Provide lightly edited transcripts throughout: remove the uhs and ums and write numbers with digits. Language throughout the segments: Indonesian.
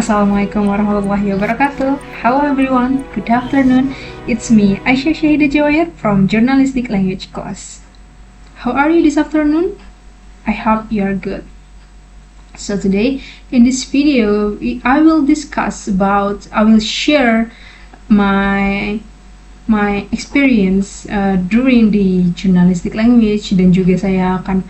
Assalamualaikum warahmatullahi wabarakatuh. Hello everyone, good afternoon. It's me, Aisyah Syahida Jawahir from Journalistic Language class. How are you this afternoon? I hope you are good. So today, in this video, I will share my experience during the journalistic language, dan juga saya akan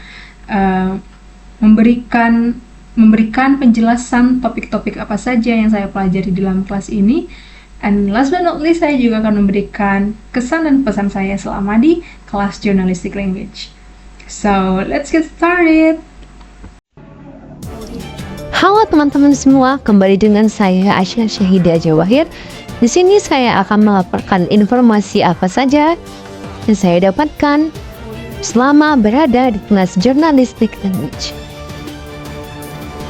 memberikan penjelasan topik-topik apa saja yang saya pelajari dalam kelas ini. And last but not least, saya juga akan memberikan kesan dan pesan saya selama di kelas journalistic language. So, let's get started. Halo teman-teman semua, kembali dengan saya Aisyah Syahida Jawahir. Di sini saya akan melaporkan informasi apa saja yang saya dapatkan selama berada di kelas journalistic language.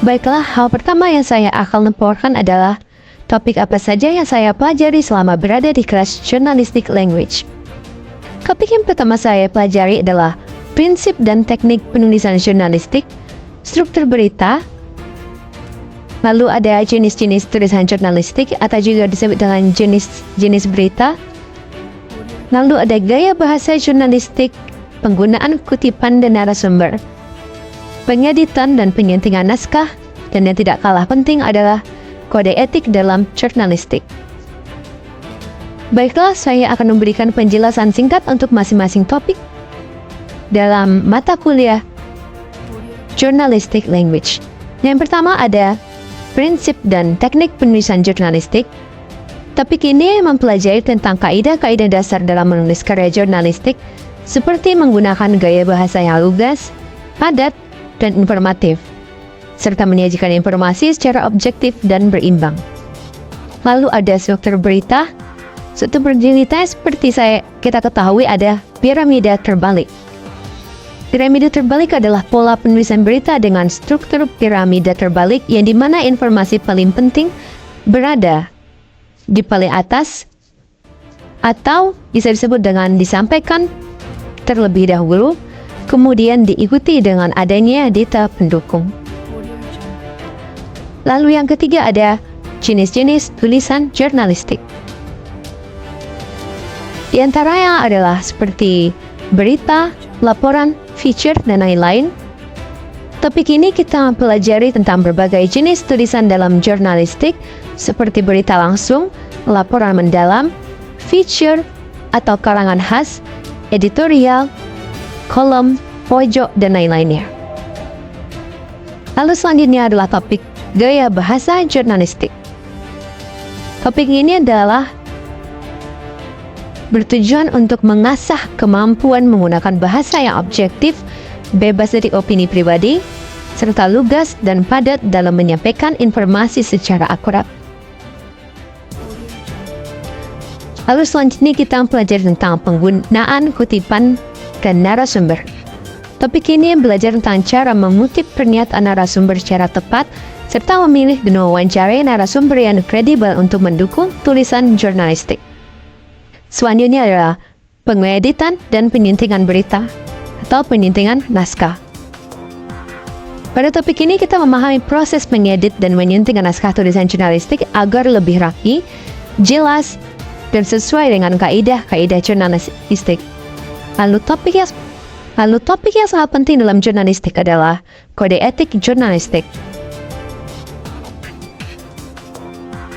Baiklah, hal pertama yang saya akan laporkan adalah topik apa saja yang saya pelajari selama berada di kelas journalistic language. Topik yang pertama saya pelajari adalah prinsip dan teknik penulisan jurnalistik, struktur berita, lalu ada jenis-jenis tulisan jurnalistik atau juga disebut dengan jenis-jenis berita, lalu ada gaya bahasa jurnalistik, penggunaan kutipan dan narasumber, pengeditan dan penyuntingan naskah, dan yang tidak kalah penting adalah kode etik dalam jurnalistik. Baiklah, saya akan memberikan penjelasan singkat untuk masing-masing topik dalam mata kuliah Journalistic Language. Yang pertama ada prinsip dan teknik penulisan jurnalistik. Topik ini mempelajari tentang kaidah-kaidah dasar dalam menulis karya jurnalistik, seperti menggunakan gaya bahasa yang lugas, padat, dan informatif, serta menyajikan informasi secara objektif dan berimbang. Lalu ada struktur berita. Struktur berita seperti kita ketahui ada piramida terbalik. Piramida terbalik adalah pola penulisan berita dengan struktur piramida terbalik yang dimana informasi paling penting berada di paling atas, atau bisa disebut dengan disampaikan terlebih dahulu, kemudian diikuti dengan adanya data pendukung. Lalu yang ketiga ada jenis-jenis tulisan jurnalistik. Di antaranya adalah seperti berita, laporan, feature, dan lain-lain. Topik ini kita mempelajari tentang berbagai jenis tulisan dalam jurnalistik, seperti berita langsung, laporan mendalam, feature atau karangan khas, editorial, kolom, pojok, dan lain-lainnya. Lalu selanjutnya adalah topik gaya bahasa jurnalistik. Topik ini adalah bertujuan untuk mengasah kemampuan menggunakan bahasa yang objektif, bebas dari opini pribadi, serta lugas dan padat dalam menyampaikan informasi secara akurat. Lalu selanjutnya kita mempelajari tentang penggunaan kutipan dan narasumber. Topik ini belajar tentang cara mengutip pernyataan narasumber secara tepat, serta memilih dan mewawancarai narasumber yang kredibel untuk mendukung tulisan jurnalistik. Selanjutnya adalah pengeditan dan penyuntingan berita atau penyuntingan naskah. Pada topik ini kita memahami proses mengedit dan menyuntingkan naskah tulisan jurnalistik agar lebih rapi, jelas, dan sesuai dengan kaidah-kaidah jurnalistik. Lalu topik yang sangat penting dalam jurnalistik adalah kode etik jurnalistik.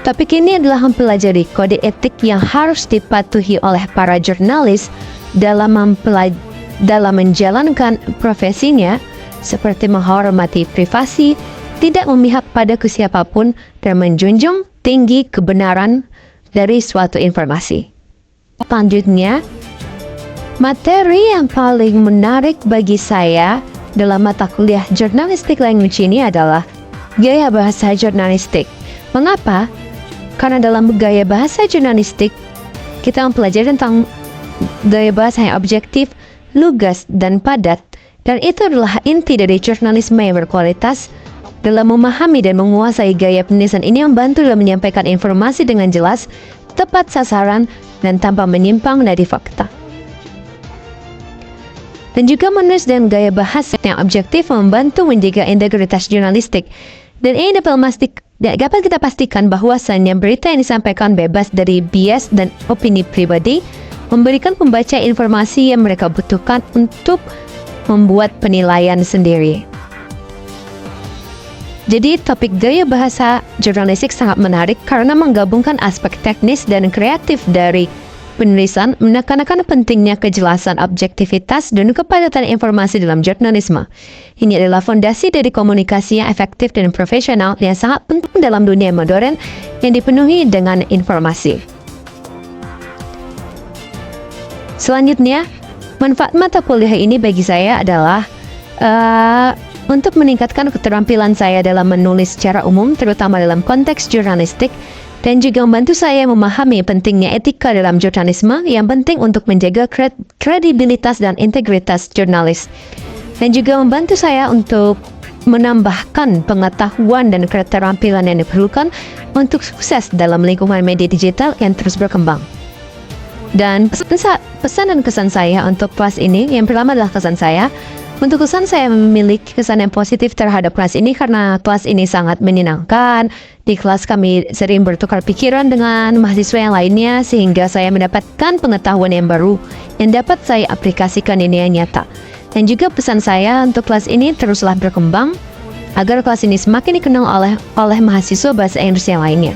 Topik ini adalah mempelajari kode etik yang harus dipatuhi oleh para jurnalis dalam menjalankan profesinya, seperti menghormati privasi, tidak memihak pada siapapun, dan menjunjung tinggi kebenaran dari suatu informasi. Selanjutnya, materi yang paling menarik bagi saya dalam mata kuliah Journalistic Language ini adalah gaya bahasa jurnalistik. Mengapa? Karena dalam gaya bahasa jurnalistik, kita mempelajari tentang gaya bahasa yang objektif, lugas, dan padat. Dan itu adalah inti dari jurnalisme yang berkualitas. Dalam memahami dan menguasai gaya penulisan ini membantu dalam menyampaikan informasi dengan jelas, tepat sasaran, dan tanpa menyimpang dari fakta. Dan juga menulis dengan gaya bahasa yang objektif membantu menjaga integritas jurnalistik. Dan ini dapat Dan dapat kita pastikan bahwasannya berita yang disampaikan bebas dari bias dan opini pribadi, memberikan pembaca informasi yang mereka butuhkan untuk membuat penilaian sendiri. Jadi topik gaya bahasa jurnalistik sangat menarik karena menggabungkan aspek teknis dan kreatif dari penulisan, menekankan pentingnya kejelasan, objektivitas, dan kepadatan informasi dalam jurnalisme. Ini adalah fondasi dari komunikasi yang efektif dan profesional yang sangat penting dalam dunia modern yang dipenuhi dengan informasi. Selanjutnya, manfaat mata kuliah ini bagi saya adalah untuk meningkatkan keterampilan saya dalam menulis secara umum, terutama dalam konteks jurnalistik, dan juga membantu saya memahami pentingnya etika dalam jurnalisme yang penting untuk menjaga kredibilitas dan integritas jurnalis. Dan juga membantu saya untuk menambahkan pengetahuan dan keterampilan yang diperlukan untuk sukses dalam lingkungan media digital yang terus berkembang. Dan pesan dan kesan saya untuk kelas ini, yang pertama adalah kesan saya. Untuk kesan saya memiliki kesan yang positif terhadap kelas ini karena kelas ini sangat menyenangkan. Di kelas kami sering bertukar pikiran dengan mahasiswa yang lainnya sehingga saya mendapatkan pengetahuan yang baru yang dapat saya aplikasikan ini yang nyata. Dan juga pesan saya untuk kelas ini teruslah berkembang agar kelas ini semakin dikenal oleh mahasiswa bahasa Inggris yang lainnya.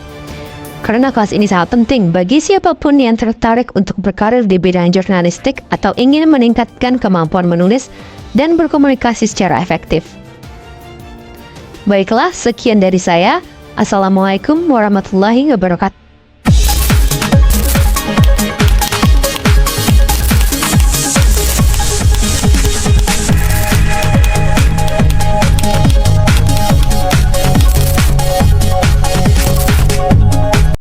Karena kelas ini sangat penting bagi siapapun yang tertarik untuk berkarir di bidang jurnalistik atau ingin meningkatkan kemampuan menulis dan berkomunikasi secara efektif. Baiklah, sekian dari saya. Assalamualaikum warahmatullahi wabarakatuh.